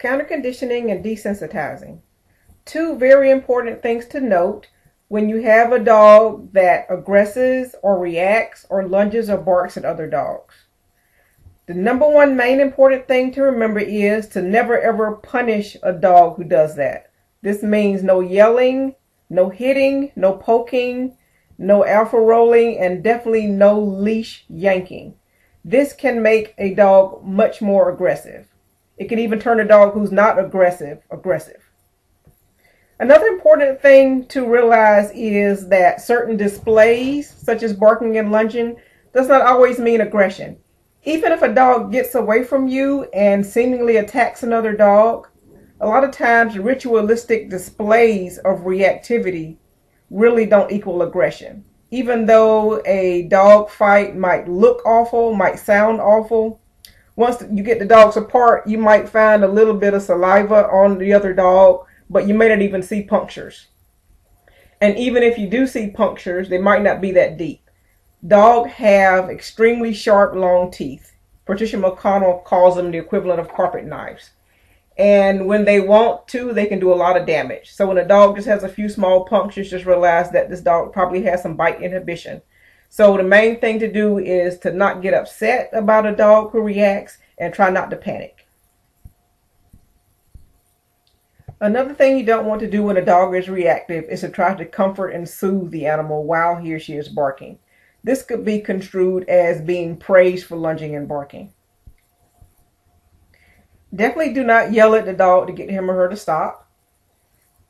Counter conditioning and desensitizing. Two very important things to note when you have a dog that aggresses or reacts or lunges or barks at other dogs. The number one main important thing to remember is to never ever punish a dog who does that. This means no yelling, no hitting, no poking, no alpha rolling, and definitely no leash yanking. This can make a dog much more aggressive. It can even turn a dog who's not aggressive. Another important thing to realize is that certain displays, such as barking and lunging, does not always mean aggression. Even if a dog gets away from you and seemingly attacks another dog, a lot of times ritualistic displays of reactivity really don't equal aggression. Even though a dog fight might look awful, might sound awful, once you get the dogs apart, you might find a little bit of saliva on the other dog, but you may not even see punctures. And even if you do see punctures, they might not be that deep. Dogs have extremely sharp, long teeth. Patricia McConnell calls them the equivalent of carpet knives. And when they want to, they can do a lot of damage. So when a dog just has a few small punctures, just realize that this dog probably has some bite inhibition. So the main thing to do is to not get upset about a dog who reacts and try not to panic. Another thing you don't want to do when a dog is reactive is to try to comfort and soothe the animal while he or she is barking. This could be construed as being praised for lunging and barking. Definitely do not yell at the dog to get him or her to stop.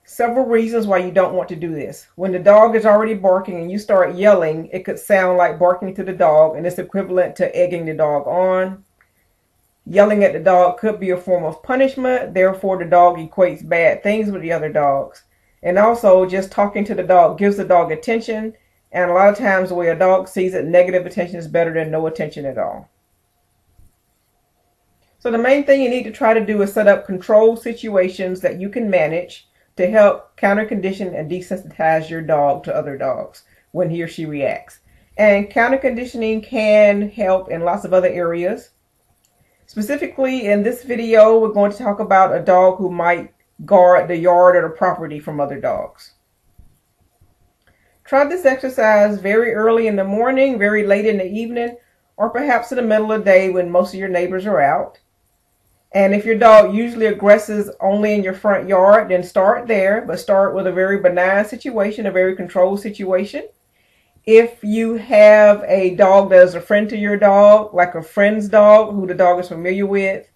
Several reasons why you don't want to do this. When the dog is already barking and you start yelling, it could sound like barking to the dog, and it's equivalent to egging the dog on. Yelling at the dog could be a form of punishment, therefore the dog equates bad things with the other dogs. And also, just talking to the dog gives the dog attention, and a lot of times the way a dog sees it, negative attention is better than no attention at all. So the main thing you need to try to do is set up control situations that you can manage to help counter condition and desensitize your dog to other dogs when he or she reacts. And counter conditioning can help in lots of other areas. Specifically in this video, we're going to talk about a dog who might guard the yard or the property from other dogs. Try this exercise very early in the morning, very late in the evening, or perhaps in the middle of the day when most of your neighbors are out. And if your dog usually aggresses only in your front yard, then start there, but start with a very benign situation, a very controlled situation. If you have a dog that is a friend to your dog, like a friend's dog who the dog is familiar with,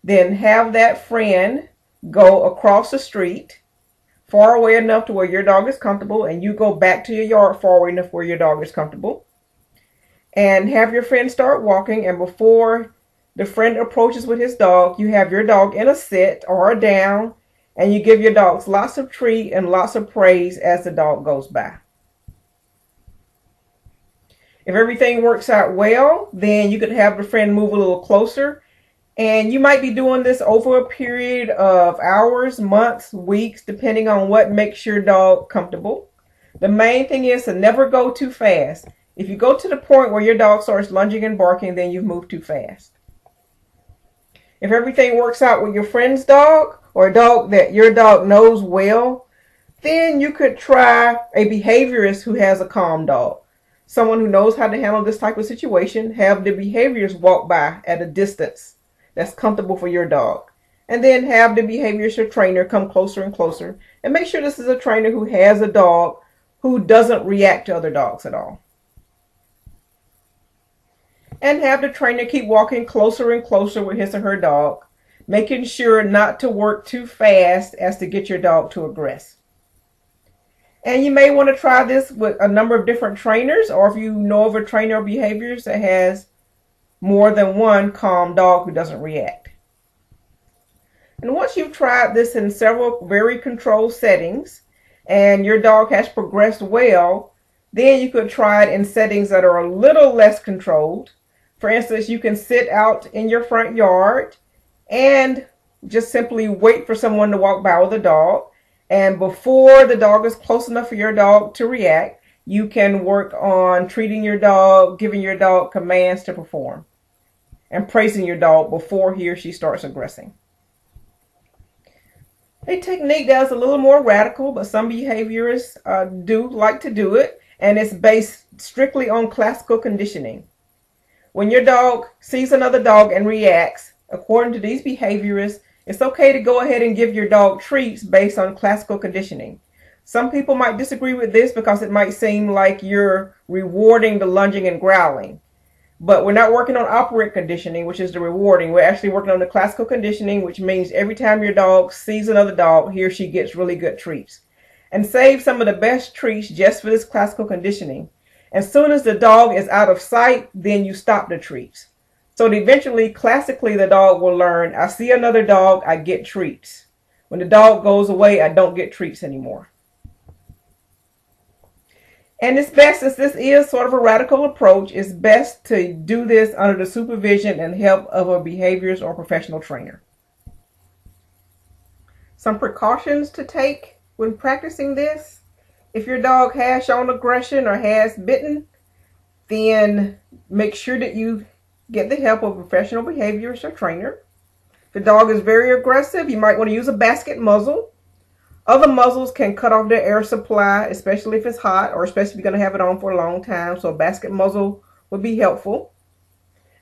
then have that friend go across the street far away enough to where your dog is comfortable, and you go back to your yard far away enough where your dog is comfortable. And have your friend start walking, and before the friend approaches with his dog, you have your dog in a sit or a down, and you give your dogs lots of treat and lots of praise as the dog goes by. If everything works out well, then you could have the friend move a little closer, and you might be doing this over a period of hours, months, weeks, depending on what makes your dog comfortable. The main thing is to never go too fast. If you go to the point where your dog starts lunging and barking, then you've moved too fast. If everything works out with your friend's dog or a dog that your dog knows well, then you could try a behaviorist who has a calm dog. Someone who knows how to handle this type of situation. Have the behaviorist walk by at a distance that's comfortable for your dog. And then have the behaviorist or trainer come closer and closer. And make sure this is a trainer who has a dog who doesn't react to other dogs at all. And have the trainer keep walking closer and closer with his or her dog, making sure not to work too fast as to get your dog to aggress. And you may want to try this with a number of different trainers, or if you know of a trainer or behaviorist that has more than one calm dog who doesn't react. And once you've tried this in several very controlled settings and your dog has progressed well, then you could try it in settings that are a little less controlled. For instance, you can sit out in your front yard and just simply wait for someone to walk by with a dog. And before the dog is close enough for your dog to react, you can work on treating your dog, giving your dog commands to perform, and praising your dog before he or she starts aggressing. A technique that's a little more radical, but some behaviorists do like to do it, and it's based strictly on classical conditioning. When your dog sees another dog and reacts, according to these behaviorists, it's okay to go ahead and give your dog treats based on classical conditioning. Some people might disagree with this because it might seem like you're rewarding the lunging and growling. But we're not working on operant conditioning, which is the rewarding. We're actually working on the classical conditioning, which means every time your dog sees another dog, he or she gets really good treats. And save some of the best treats just for this classical conditioning. As soon as the dog is out of sight, then you stop the treats. So that eventually, classically, the dog will learn, I see another dog, I get treats. When the dog goes away, I don't get treats anymore. And it's best, since this is sort of a radical approach, it's best to do this under the supervision and help of a behaviorist or professional trainer. Some precautions to take when practicing this. If your dog has shown aggression or has bitten, then make sure that you get the help of a professional behaviorist or trainer. If the dog is very aggressive, you might want to use a basket muzzle. Other muzzles can cut off their air supply, especially if it's hot, or especially if you're going to have it on for a long time. So a basket muzzle would be helpful.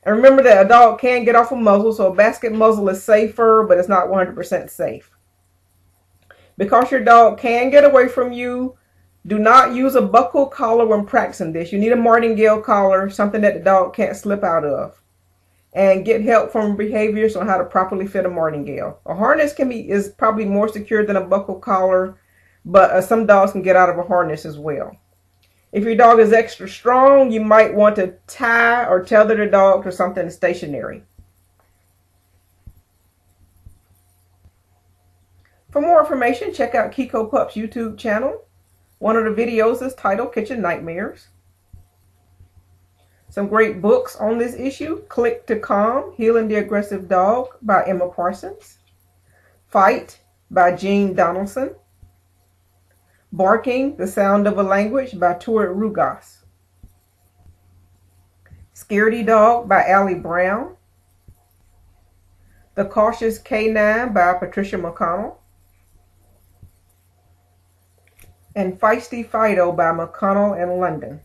And remember that a dog can get off a muzzle, so a basket muzzle is safer, but it's not 100% safe. Because your dog can get away from you, do not use a buckle collar when practicing this. You need a martingale collar, something that the dog can't slip out of. And get help from behaviorists on how to properly fit a martingale. A harness is probably more secure than a buckle collar, but some dogs can get out of a harness as well. If your dog is extra strong, you might want to tie or tether the dog to something stationary. For more information, check out Kiko Pup's YouTube channel. One of the videos is titled Kitchen Nightmares. Some great books on this issue: Click to Calm, Healing the Aggressive Dog by Emma Parsons. Fight by Jean Donaldson. Barking, The Sound of a Language by Tuart Rugas. Scaredy Dog by Allie Brown. The Cautious Canine by Patricia McConnell. And Feisty Fido by McConnell and London.